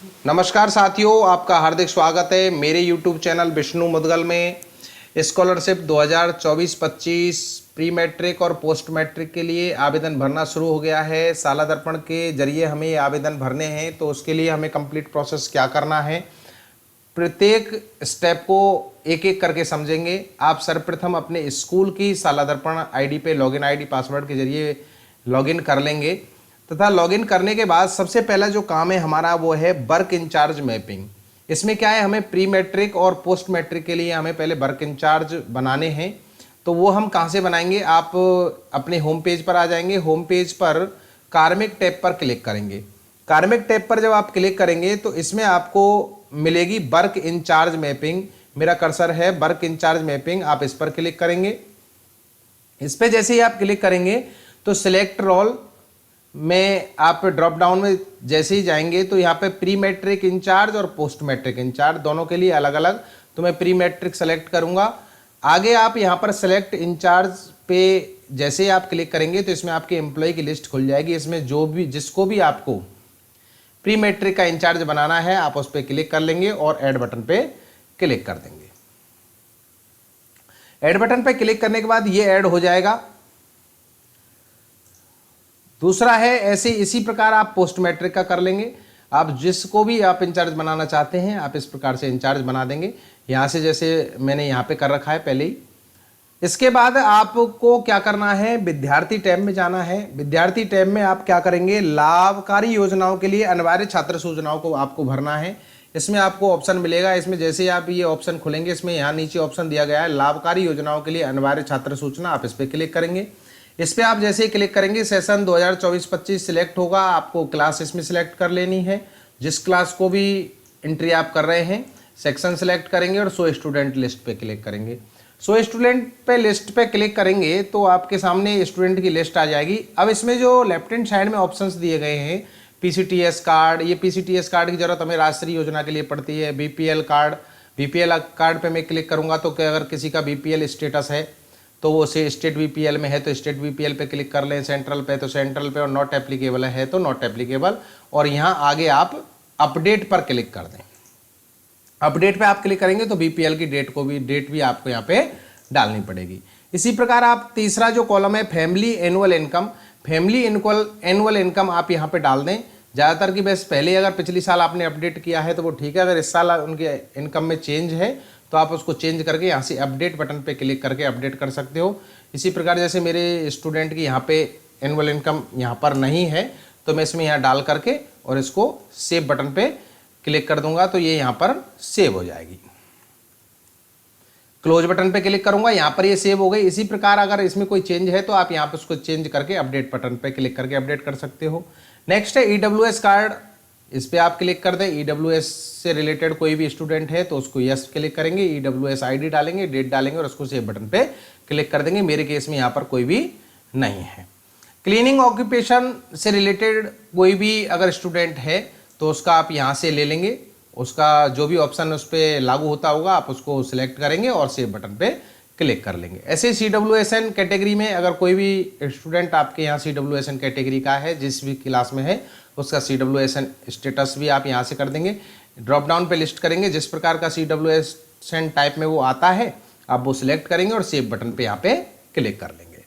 नमस्कार साथियों, आपका हार्दिक स्वागत है मेरे YouTube चैनल विष्णु मुदगल में। स्कॉलरशिप 2024-25 प्री मैट्रिक और पोस्ट मैट्रिक के लिए आवेदन भरना शुरू हो गया है। साला दर्पण के जरिए हमें ये आवेदन भरने हैं, तो उसके लिए हमें कंप्लीट प्रोसेस क्या करना है, प्रत्येक स्टेप को एक एक करके समझेंगे। आप सर्वप्रथम अपने स्कूल की साला दर्पण आईडी पे लॉगिन आईडी पासवर्ड के जरिए लॉगिन कर लेंगे तथा लॉगिन करने के बाद सबसे पहला जो काम है हमारा वो है वर्क इंचार्ज मैपिंग। इसमें क्या है, हमें प्री मैट्रिक और पोस्ट मैट्रिक के लिए हमें पहले वर्क इंचार्ज बनाने हैं। तो वो हम कहाँ से बनाएंगे, आप अपने होम पेज पर आ जाएंगे। होम पेज पर कार्मिक टैब पर क्लिक करेंगे। कार्मिक टैब पर जब आप क्लिक करेंगे तो इसमें आपको मिलेगी वर्क इंचार्ज मैपिंग। मेरा कर्सर है वर्क इंचार्ज मैपिंग, आप इस पर क्लिक करेंगे। इस पर जैसे ही आप क्लिक करेंगे तो सिलेक्ट रोल में आप ड्रॉप डाउन में जैसे ही जाएंगे तो यहाँ पे प्री मैट्रिक इंचार्ज और पोस्ट मैट्रिक इंचार्ज दोनों के लिए अलग अलग, तो मैं प्री मैट्रिक सेलेक्ट करूँगा। आगे आप यहाँ पर सेलेक्ट इंचार्ज पे जैसे ही आप क्लिक करेंगे तो इसमें आपके एम्प्लॉय की लिस्ट खुल जाएगी। इसमें जो भी जिसको भी आपको प्री मैट्रिक का इंचार्ज बनाना है आप उस पर क्लिक कर लेंगे और ऐड बटन पे क्लिक कर देंगे। ऐड बटन पे क्लिक करने के बाद ये ऐड हो जाएगा। दूसरा है ऐसे इसी प्रकार आप पोस्ट मैट्रिक का कर लेंगे। आप जिसको भी आप इंचार्ज बनाना चाहते हैं आप इस प्रकार से इंचार्ज बना देंगे। यहाँ से जैसे मैंने यहाँ पे कर रखा है पहले ही। इसके बाद आपको क्या करना है, विद्यार्थी टैब में जाना है। विद्यार्थी टैब में आप क्या करेंगे, लाभकारी योजनाओं के लिए अनिवार्य छात्र सूचनाओं को आपको भरना है। इसमें आपको ऑप्शन मिलेगा। इसमें जैसे ही आप ये ऑप्शन खुलेंगे इसमें यहाँ नीचे ऑप्शन दिया गया है लाभकारी योजनाओं के लिए अनिवार्य छात्र सूचना, आप इस पर क्लिक करेंगे। इस पर आप जैसे ही क्लिक करेंगे सेशन 2024-25 सिलेक्ट होगा। आपको क्लास इसमें सिलेक्ट कर लेनी है, जिस क्लास को भी एंट्री आप कर रहे हैं। सेक्शन सिलेक्ट करेंगे और शो स्टूडेंट लिस्ट पे क्लिक करेंगे। शो स्टूडेंट पे लिस्ट पे क्लिक करेंगे तो आपके सामने स्टूडेंट की लिस्ट आ जाएगी। अब इसमें जो लेफ्ट हैंड साइड में ऑप्शंस दिए गए हैं, पीसीटीएस कार्ड, ये पीसीटीएस कार्ड की जरूरत हमें राष्ट्रीय योजना के लिए पड़ती है। बीपीएल कार्ड, बीपीएल कार्ड पे मैं क्लिक करूँगा तो क्या अगर किसी का बीपीएल स्टेटस है तो वो से स्टेट बीपीएल में है तो स्टेट बीपीएल पे क्लिक कर लें। सेंट्रल पे तो सेंट्रल पे, और नॉट एप्लीकेबल है तो नॉट एप्लीकेबल। और यहाँ आगे आप अपडेट पर क्लिक कर दें। अपडेट पे आप क्लिक करेंगे तो बीपीएल की डेट भी आपको यहाँ पे डालनी पड़ेगी। इसी प्रकार आप तीसरा जो कॉलम है family annual income, family annual income आप यहाँ पे डाल दें। ज़्यादातर की बस पहले अगर पिछली साल आपने अपडेट किया है तो वो ठीक है, अगर इस साल उनके इनकम में चेंज है तो आप उसको चेंज करके यहाँ से अपडेट बटन पे क्लिक करके अपडेट कर सकते हो। इसी प्रकार जैसे मेरे स्टूडेंट की यहाँ पे एनुअल इनकम यहाँ पर नहीं है तो मैं इसमें यहाँ डाल करके और इसको सेव बटन पे क्लिक कर दूंगा तो ये यहाँ पर सेव हो जाएगी। क्लोज बटन पे क्लिक करूंगा, यहाँ पर ये सेव हो गई। इसी प्रकार अगर इसमें कोई चेंज है तो आप यहाँ पर उसको चेंज करके अपडेट बटन पे क्लिक करके अपडेट कर सकते हो। नेक्स्ट है ईडब्ल्यूएस कार्ड, इस पर आप क्लिक कर दें। ईडब्ल्यूएस से रिलेटेड कोई भी स्टूडेंट है तो उसको यस क्लिक करेंगे, ईडब्ल्यूएस आईडी डालेंगे, डेट डालेंगे और उसको सेव बटन पे क्लिक कर देंगे। मेरे केस में यहाँ पर कोई भी नहीं है। क्लीनिंग ऑक्यूपेशन से रिलेटेड कोई भी अगर स्टूडेंट है तो उसका आप यहाँ से ले लेंगे, उसका जो भी ऑप्शन उस पर लागू होता होगा आप उसको सिलेक्ट करेंगे और सेव बटन पे क्लिक कर लेंगे। ऐसे CWSN कैटेगरी में अगर कोई भी स्टूडेंट आपके यहाँ CWSN कैटेगरी का है, जिस भी क्लास में है उसका CWSN स्टेटस भी आप यहाँ से कर देंगे। ड्रॉप डाउन पे लिस्ट करेंगे, जिस प्रकार का CWSN टाइप में वो आता है आप वो सिलेक्ट करेंगे और सेव बटन पे यहाँ पे क्लिक कर लेंगे।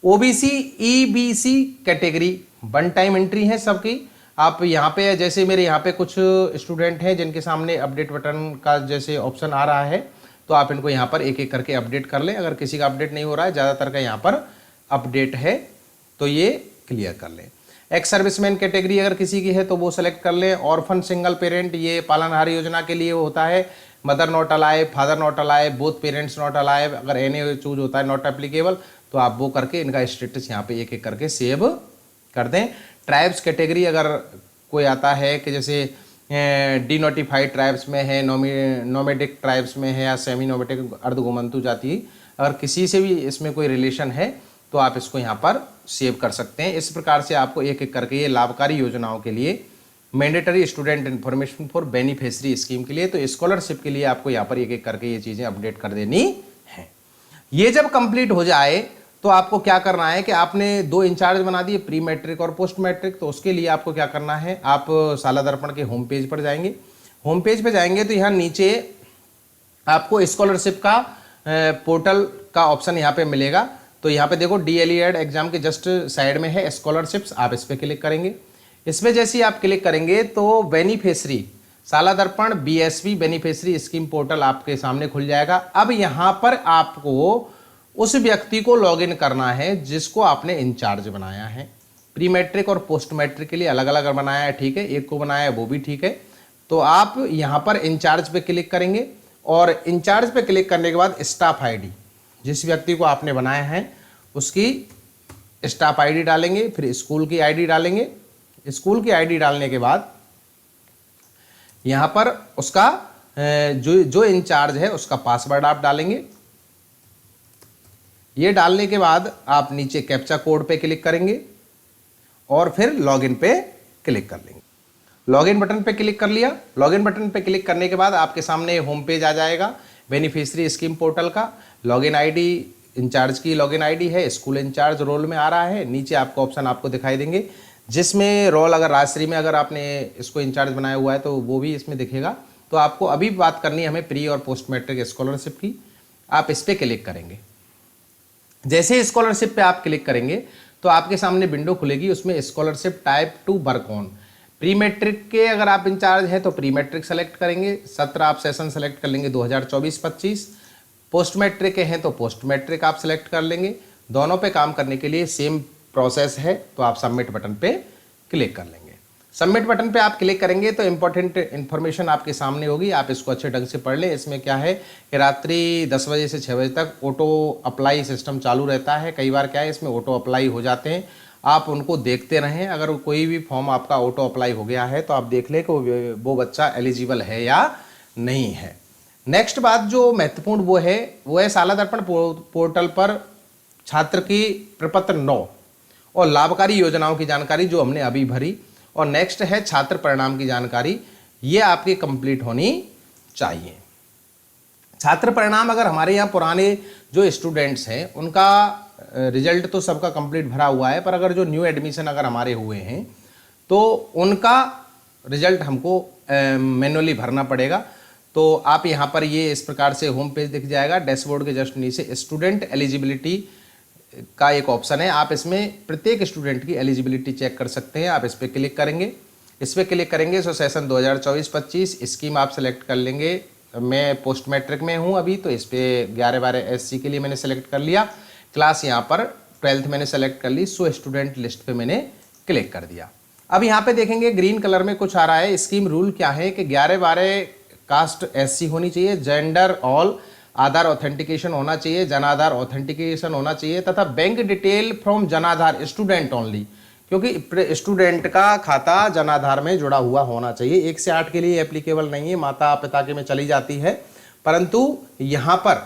OBC EBC category one time entry है सबकी। आप यहाँ पे जैसे मेरे यहाँ पे कुछ स्टूडेंट हैं जिनके सामने अपडेट बटन का जैसे ऑप्शन आ रहा है तो आप इनको यहाँ पर एक एक करके अपडेट कर लें। अगर किसी का अपडेट नहीं हो रहा है, ज़्यादातर का यहाँ पर अपडेट है तो ये क्लियर कर लें। एक्स सर्विसमैन कैटेगरी अगर किसी की है तो वो सेलेक्ट कर लें। ऑर्फन सिंगल पेरेंट, ये पालनहार योजना के लिए होता है। Mother not alive, father not alive, both parents not alive, अगर एनी चूज होता है नॉट एप्लीकेबल तो आप वो करके इनका स्टेटस यहाँ पे एक एक करके सेव कर दें। ट्राइब्स कैटेगरी अगर कोई आता है कि जैसे डी नोटिफाइड ट्राइब्स में है, नोमेडिक ट्राइब्स में है या सेमी नोमेडिक अर्धगोमंतु जाति, अगर किसी से भी इसमें कोई रिलेशन है तो आप इसको यहाँ पर सेव कर सकते हैं। इस प्रकार से आपको एक एक करके ये लाभकारी योजनाओं के लिए, mandatory student information for beneficiary scheme के लिए, तो स्कॉलरशिप के लिए आपको यहाँ पर एक एक करके ये चीज़ें अपडेट कर देनी है। ये जब कंप्लीट हो जाए तो आपको क्या करना है कि आपने 2 इंचार्ज बना दिए, प्री मैट्रिक और पोस्ट मैट्रिक। तो उसके लिए आपको क्या करना है, आप शाला दर्पण के होम पेज पर जाएंगे। होम पेज पर जाएंगे तो यहाँ नीचे आपको स्कॉलरशिप का पोर्टल का ऑप्शन यहाँ पे मिलेगा। तो यहाँ पे देखो DLED एग्जाम के जस्ट साइड में है स्कॉलरशिप्स, आप इस पर क्लिक करेंगे। इस पर जैसे ही आप क्लिक करेंगे तो बेनिफिशरी शाला दर्पण BSV बेनिफिशरी स्कीम पोर्टल आपके सामने खुल जाएगा। अब यहाँ पर आपको उस व्यक्ति को लॉगिन करना है जिसको आपने इंचार्ज बनाया है। प्री मैट्रिक और पोस्ट मैट्रिक के लिए अलग अलग बनाया है, ठीक है, एक को बनाया है वो भी ठीक है। तो आप यहाँ पर इंचार्ज पे क्लिक करेंगे और इंचार्ज पे क्लिक करने के बाद स्टाफ ID, जिस व्यक्ति को आपने बनाया है उसकी स्टाफ ID डालेंगे, फिर स्कूल की ID डालेंगे। स्कूल की ID डालने के बाद यहाँ पर उसका जो इंचार्ज है उसका पासवर्ड आप डालेंगे। ये डालने के बाद आप नीचे कैप्चा कोड पे क्लिक करेंगे और फिर लॉगिन पे क्लिक कर लेंगे। लॉगिन बटन पे क्लिक कर लिया। लॉगिन बटन पे क्लिक करने के बाद आपके सामने होम पेज आ जाएगा बेनिफिशरी स्कीम पोर्टल का। लॉगिन ID इंचार्ज की लॉगिन ID है, स्कूल इंचार्ज रोल में आ रहा है। नीचे आपको ऑप्शन आपको दिखाई देंगे जिसमें रोल अगर राजश्री में अगर आपने इसको इंचार्ज बनाया हुआ है तो वो भी इसमें दिखेगा। तो आपको अभी बात करनी है हमें प्री और पोस्ट मैट्रिक स्कॉलरशिप की। आप इस पर क्लिक करेंगे। जैसे ही स्कॉलरशिप पे आप क्लिक करेंगे तो आपके सामने विंडो खुलेगी, उसमें scholarship type to work on. Pre matric के अगर आप इंचार्ज हैं तो प्री मैट्रिक सेलेक्ट करेंगे, सत्र आप सेशन सेलेक्ट कर लेंगे 2024-25। पोस्ट मैट्रिक के हैं तो पोस्ट मैट्रिक आप सेलेक्ट कर लेंगे। दोनों पे काम करने के लिए सेम प्रोसेस है, तो आप सबमिट बटन पे क्लिक कर लेंगे। सबमिट बटन पे आप क्लिक करेंगे तो इंपॉर्टेंट इन्फॉर्मेशन आपके सामने होगी, आप इसको अच्छे ढंग से पढ़ लें। इसमें क्या है कि रात्रि 10 बजे से 6 बजे तक ऑटो अप्लाई सिस्टम चालू रहता है। कई बार क्या है इसमें ऑटो अप्लाई हो जाते हैं, आप उनको देखते रहें। अगर कोई भी फॉर्म आपका ऑटो अप्लाई हो गया है तो आप देख लें कि वो बच्चा एलिजिबल है या नहीं है। नेक्स्ट बात जो महत्वपूर्ण वो है शाला दर्पण पोर्टल पर छात्र की प्रपत्र 9 और लाभकारी योजनाओं की जानकारी जो हमने अभी भरी, और नेक्स्ट है छात्र परिणाम की जानकारी, ये आपकी कंप्लीट होनी चाहिए। छात्र परिणाम अगर हमारे यहाँ पुराने जो स्टूडेंट्स हैं उनका रिजल्ट तो सबका कंप्लीट भरा हुआ है, पर अगर जो न्यू एडमिशन अगर हमारे हुए हैं तो उनका रिजल्ट हमको मैनुअली भरना पड़ेगा। तो आप यहाँ पर ये इस प्रकार से होम पेज दिख जाएगा। डैशबोर्ड के जस्ट नीचे स्टूडेंट एलिजिबिलिटी का एक ऑप्शन है, आप इसमें प्रत्येक स्टूडेंट की एलिजिबिलिटी चेक कर सकते हैं। आप इस पर क्लिक करेंगे। इस पर क्लिक करेंगे तो सेशन 2024-25 स्कीम आप सेलेक्ट कर लेंगे। मैं पोस्ट मैट्रिक में हूँ अभी, तो इस पर 11-12 SC के लिए मैंने सेलेक्ट कर लिया। क्लास यहाँ पर 12th मैंने सेलेक्ट कर ली। सो स्टूडेंट लिस्ट पे मैंने क्लिक कर दिया। अब यहाँ पे देखेंगे ग्रीन कलर में कुछ आ रहा है। स्कीम रूल क्या है कि 11-12 कास्ट SC होनी चाहिए, जेंडर ऑल, आधार ऑथेंटिकेशन होना चाहिए, जनाधार ऑथेंटिकेशन होना चाहिए, तथा बैंक डिटेल फ्रॉम जनाधार स्टूडेंट ओनली, क्योंकि स्टूडेंट का खाता जनाधार में जुड़ा हुआ होना चाहिए। 1 से 8 के लिए एप्लीकेबल नहीं है, माता पिता के में चली जाती है, परंतु यहाँ पर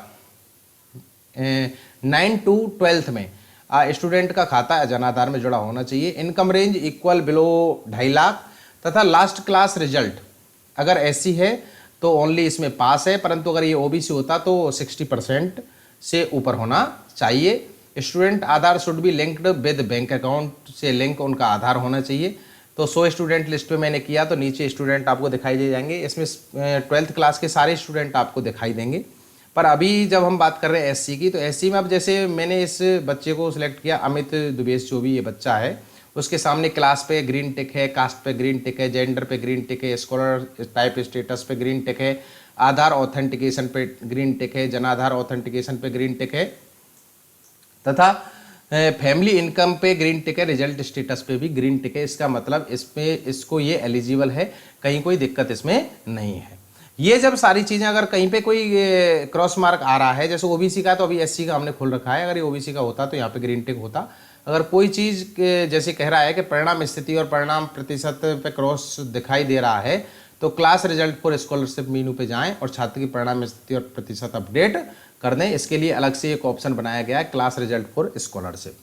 9 to 12th में स्टूडेंट का खाता जनाधार में जुड़ा होना चाहिए। Income range equal below 2.5 lakh, तथा लास्ट क्लास रिजल्ट अगर SC है तो ओनली इसमें पास है, परंतु अगर ये OBC होता तो 60% से ऊपर होना चाहिए। Student Aadhaar should be linked with bank account, से लिंक उनका आधार होना चाहिए। तो 100 स्टूडेंट लिस्ट पे मैंने किया तो नीचे स्टूडेंट आपको दिखाई दे जाएंगे। इसमें 12th क्लास के सारे स्टूडेंट आपको दिखाई देंगे। पर अभी जब हम बात कर रहे हैं SC की, तो SC में अब जैसे मैंने इस बच्चे को सिलेक्ट किया, अमित दुबेश जो भी ये बच्चा है, उसके सामने क्लास पे ग्रीन टिक है, कास्ट पे ग्रीन टिक है, जेंडर पे ग्रीन टिक है, स्कॉलर टाइप स्टेटस पे ग्रीन टिक है, आधार ऑथेंटिकेशन पे ग्रीन टिक है, जनाधार ऑथेंटिकेशन पे ग्रीन टिक है, तथा फैमिली इनकम पे ग्रीन टिक है, रिजल्ट स्टेटस पे भी ग्रीन टिक है। इसका मतलब इसमें इसको ये एलिजिबल है, कहीं कोई दिक्कत इसमें नहीं है। ये जब सारी चीज़ें अगर कहीं पे कोई क्रॉस मार्क आ रहा है, जैसे OBC का, तो अभी SC का हमने खोल रखा है, अगर ये OBC का होता तो यहाँ पे ग्रीन टिक होता। अगर कोई चीज़ जैसे कह रहा है कि परिणाम स्थिति और परिणाम प्रतिशत पे क्रॉस दिखाई दे रहा है, तो क्लास रिजल्ट फॉर स्कॉलरशिप मेनू पे जाएं और छात्र की परिणाम स्थिति और प्रतिशत अपडेट कर दें। इसके लिए अलग से एक ऑप्शन बनाया गया है, class result for scholarship.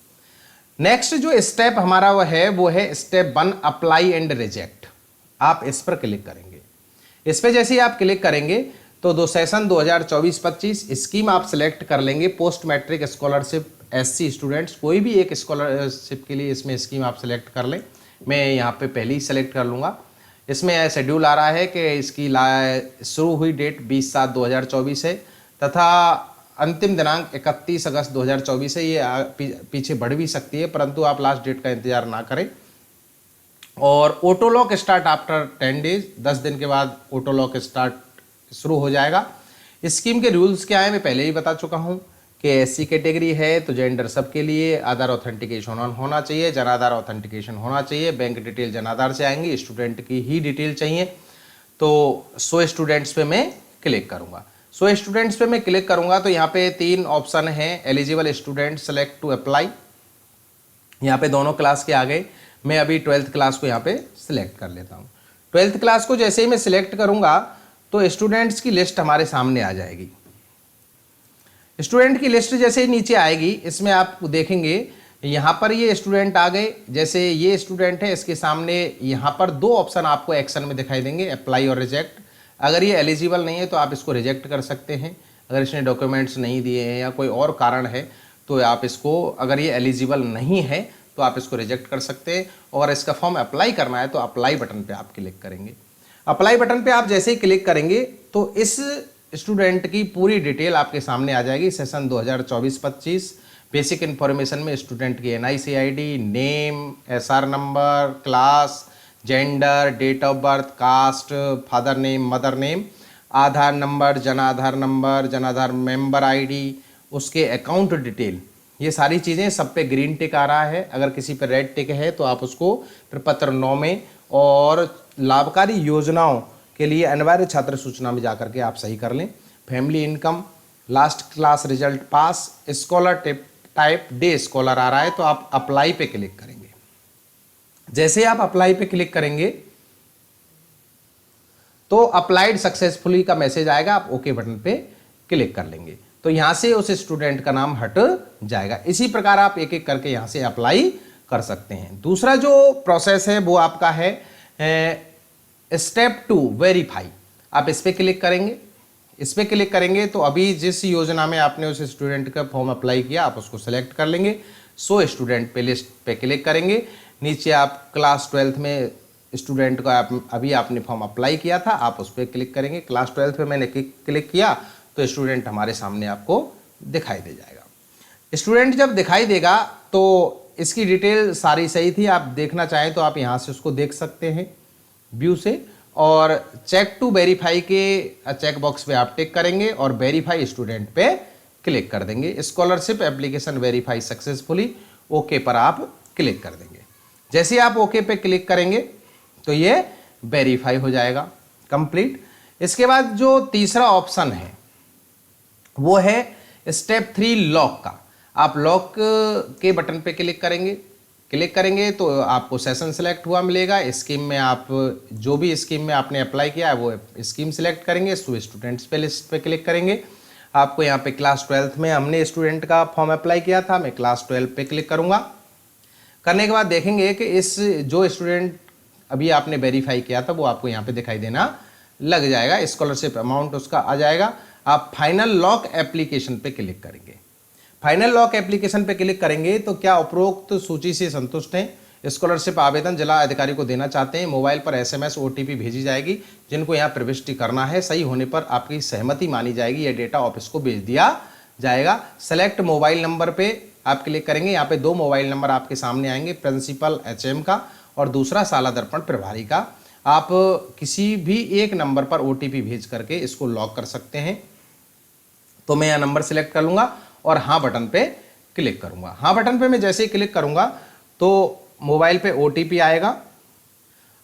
Next जो स्टेप हमारा वो है स्टेप 1, अप्लाई एंड रिजेक्ट। आप इस पर क्लिक करेंगे। इस पर जैसे ही आप क्लिक करेंगे तो सेशन 2024-25 स्कीम आप सिलेक्ट कर लेंगे, post matric scholarship SC students कोई भी एक स्कॉलरशिप के लिए इसमें स्कीम आप सेलेक्ट कर लें। मैं यहाँ पे पहले ही सेलेक्ट कर लूँगा। इसमें शेड्यूल आ रहा है कि इसकी शुरू हुई डेट 20/7/2024 है तथा अंतिम दिनांक 31 अगस्त 2024 है। ये पीछे बढ़ भी सकती है, परंतु आप लास्ट डेट का इंतजार ना करें। और auto lock start after 10 days, 10 दिन के बाद ऑटो लॉक स्टार्ट शुरू हो जाएगा। स्कीम के रूल्स क्या है मैं पहले ही बता चुका हूँ कि SC कैटेगरी है तो जेंडर सबके लिए, आधार ऑथेंटिकेशन होना चाहिए, जनाधार ऑथेंटिकेशन होना चाहिए, बैंक डिटेल जनाधार से आएंगी, स्टूडेंट की ही डिटेल चाहिए। तो 100 स्टूडेंट्स पे मैं क्लिक करूँगा। 100 स्टूडेंट्स पे मैं क्लिक करूँगा तो यहाँ पे 3 ऑप्शन हैं, eligible student, select to apply. यहाँ पे दोनों क्लास के आ गए। मैं अभी 12th क्लास को यहाँ पे सिलेक्ट कर लेता हूँ। 12th क्लास को जैसे ही मैं सिलेक्ट करूँगा तो स्टूडेंट्स की लिस्ट हमारे सामने आ जाएगी। स्टूडेंट की लिस्ट जैसे ही नीचे आएगी, इसमें आप देखेंगे यहाँ पर ये स्टूडेंट आ गए। जैसे ये स्टूडेंट है, इसके सामने यहाँ पर 2 ऑप्शन आपको एक्शन में दिखाई देंगे, अप्लाई और रिजेक्ट। अगर ये एलिजिबल नहीं है तो आप इसको रिजेक्ट कर सकते हैं। अगर इसने डॉक्यूमेंट्स नहीं दिए हैं या कोई और कारण है तो आप इसको, अगर ये एलिजिबल नहीं है तो आप इसको रिजेक्ट कर सकते हैं। और इसका फॉर्म अप्लाई करना है तो अप्लाई बटन पे आप क्लिक करेंगे। अप्लाई बटन पे आप जैसे ही क्लिक करेंगे तो इस स्टूडेंट की पूरी डिटेल आपके सामने आ जाएगी। सेशन 2024-25 बेसिक इन्फॉर्मेशन में स्टूडेंट की NIC ID, name, SR number, class, gender, date of birth, caste, father name, mother name, Aadhaar number, Jan Aadhaar member ID, उसके अकाउंट डिटेल, ये सारी चीज़ें सब पे ग्रीन टिक आ रहा है। अगर किसी पे रेड टिक है तो आप उसको प्रपत्र 9 में और लाभकारी योजनाओं के लिए अनिवार्य छात्र सूचना में जाकर के आप सही कर लें। Family income, last class result pass, scholar type day scholar आ रहा है तो आप अप्लाई पे क्लिक करेंगे। जैसे आप अप्लाई पे क्लिक करेंगे तो अप्लाइड सक्सेसफुली का मैसेज आएगा, आप ओके बटन पे क्लिक कर लेंगे तो यहां से उस स्टूडेंट का नाम हट जाएगा। इसी प्रकार आप एक एक करके यहां से अप्लाई कर सकते हैं। दूसरा जो प्रोसेस है वो आपका है स्टेप 2 वेरीफाई। आप इस पे क्लिक करेंगे। इस पे क्लिक करेंगे तो अभी जिस योजना में आपने उस स्टूडेंट का फॉर्म अप्लाई किया आप उसको सेलेक्ट कर लेंगे। 100 स्टूडेंट पे लिस्ट पे क्लिक करेंगे। नीचे आप क्लास 12th में स्टूडेंट का अभी आपने फॉर्म अप्लाई किया था, आप उस पर क्लिक करेंगे। क्लास 12th पे मैंने क्लिक किया तो स्टूडेंट हमारे सामने आपको दिखाई दे जाएगा। स्टूडेंट जब दिखाई देगा तो इसकी डिटेल सारी सही थी। आप देखना चाहें तो आप यहाँ से उसको देख सकते हैं व्यू से। और चेक टू वेरीफाई के चेक बॉक्स पे आप टिक करेंगे और वेरीफाई स्टूडेंट पे क्लिक कर देंगे। Scholarship application verify successfully, okay पर आप क्लिक कर देंगे। जैसे आप ओके पे क्लिक करेंगे तो ये वेरीफाई हो जाएगा कंप्लीट। इसके बाद जो तीसरा ऑप्शन है वो है स्टेप 3 लॉक का। आप लॉक के बटन पे क्लिक करेंगे तो आपको सेशन सेलेक्ट हुआ मिलेगा। स्कीम में आप जो भी स्कीम में आपने अप्लाई किया है वो स्कीम सेलेक्ट करेंगे। स्टूडेंट्स पे लिस्ट पे क्लिक करेंगे। आपको यहाँ पे क्लास 12th में हमने स्टूडेंट का फॉर्म अप्लाई किया था, मैं क्लास 12 पे क्लिक करूँगा। करने के बाद देखेंगे कि इस जो स्टूडेंट अभी आपने वेरीफाई किया था वो आपको यहाँ पे दिखाई देना लग जाएगा। स्कॉलरशिप अमाउंट उसका आ जाएगा। आप फाइनल लॉक एप्लीकेशन पे क्लिक करेंगे। फाइनल लॉक एप्लीकेशन पे क्लिक करेंगे तो क्या उपरोक्त सूची से संतुष्ट हैं? स्कॉलरशिप आवेदन जिला अधिकारी को देना चाहते हैं। मोबाइल पर SMS OTP भेजी जाएगी जिनको यहाँ प्रविष्टि करना है। सही होने पर आपकी सहमति मानी जाएगी, यह डेटा ऑफिस को भेज दिया जाएगा। सेलेक्ट मोबाइल नंबर पे आप क्लिक करेंगे। यहाँ पे 2 मोबाइल नंबर आपके सामने आएंगे, प्रिंसिपल HM का और दूसरा साला दर्पण प्रभारी का। आप किसी भी एक नंबर पर OTP भेज करके इसको लॉक कर सकते हैं। तो मैं यह नंबर सेलेक्ट कर लूँगा और हाँ बटन पे क्लिक करूँगा। हाँ बटन पे मैं जैसे ही क्लिक करूँगा तो मोबाइल पे OTP आएगा।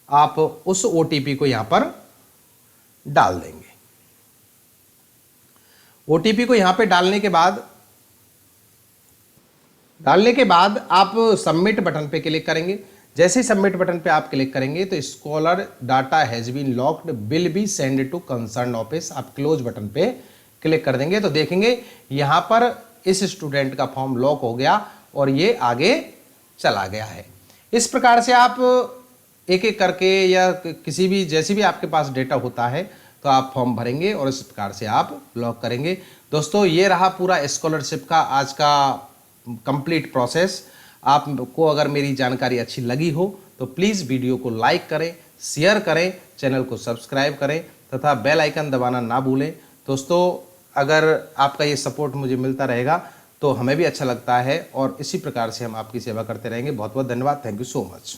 आप उस OTP को यहाँ पर डाल देंगे। OTP को यहाँ पे डालने के बाद आप सबमिट बटन पे क्लिक करेंगे। जैसे ही सबमिट बटन पे आप क्लिक करेंगे तो scholar data has been locked will be send to concern office. आप क्लोज बटन पे क्लिक कर देंगे तो देखेंगे यहाँ पर इस स्टूडेंट का फॉर्म लॉक हो गया और ये आगे चला गया है। इस प्रकार से आप एक एक करके या किसी भी जैसे भी आपके पास डेटा होता है तो आप फॉर्म भरेंगे और इस प्रकार से आप लॉक करेंगे। दोस्तों ये रहा पूरा स्कॉलरशिप का आज का कंप्लीट प्रोसेस। आपको अगर मेरी जानकारी अच्छी लगी हो तो प्लीज़ वीडियो को लाइक करें, शेयर करें, चैनल को सब्सक्राइब करें तथा बेल आइकन दबाना ना भूलें। दोस्तों, अगर आपका ये सपोर्ट मुझे मिलता रहेगा तो हमें भी अच्छा लगता है और इसी प्रकार से हम आपकी सेवा करते रहेंगे। बहुत बहुत धन्यवाद। Thank you so much.